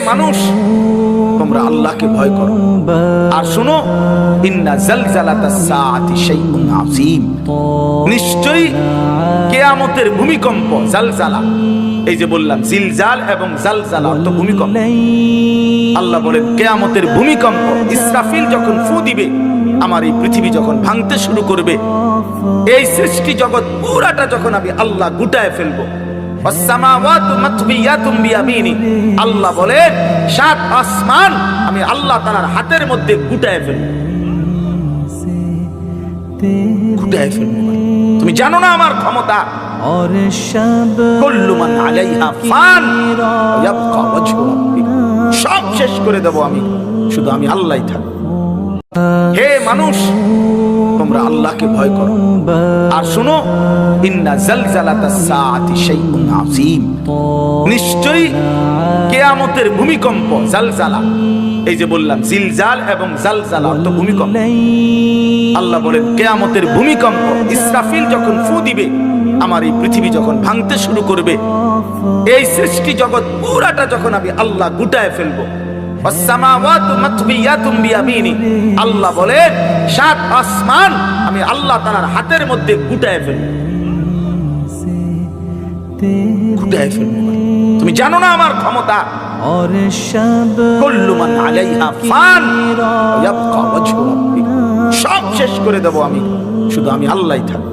মানুষ, তোমরা আল্লাহকে ভয় করো। আর শোনো, ইন্না জালজালাতাস সাআতি শাইউন আযীম, নিশ্চয়ই কিয়ামতের ভূমিকম্প, জালজালা, এই যে বললাম জিলজাল এবং জালজালা অর্থ ভূমিকম্প। আল্লাহ বলেন কিয়ামতের ভূমিকম্প, ইসরাফিল যখন ফু দিবে, আমার এই পৃথিবী যখন ভাঙতে শুরু করবে, এই সৃষ্টি জগৎ পুরাটা যখন আমি আল্লাহ গুটায় ফেলবো, আল্লাহ বলে 7 আসমান আমি আল্লাহ তাআলার হাতের মধ্যে গুটায় ফেলবো। গুটায় ফেলবো, তুমি জানো না আমার ক্ষমতা। কুল্লু মান আলাইহা ফান ইয়াবকা ওয়াজহু রাব্বিক, সব শেষ করে দেব আমি, শুধু আমি আল্লাহই থাকবো। হে মানুষ, তোমরা আল্লাহকে ভয় করো। আর শোনো, ইন্না জালজালাতাস সাআতি শাইউন আযীম, নিশ্চয়ই কিয়ামতের ভূমিকম্প, জালজালা, এই যে বললাম জিলজাল এবং জালজালা অর্থ ভূমিকম্প। আল্লাহ বলেন কিয়ামতের ভূমিকম্প, ইসরাফিল যখন ফু দিবে, আমার এই পৃথিবী যখন ভাঙতে শুরু করবে, এই সৃষ্টি জগৎ পুরাটা যখন আমি আল্লাহ গুটায় ফেলবো, আল্লাহ বলে 7 আসমান আমি আল্লাহ তাআলার হাতের মধ্যে গুটায় ফেলবো। গুটায় ফেলবো, তুমি জানো না আমার ক্ষমতা। কুল্লু মান আলাইহা ফান ইয়াবকা ওয়াজহু রাব্বিক, সব শেষ করে দেব আমি, শুধু আমি আল্লাহই থাকবো।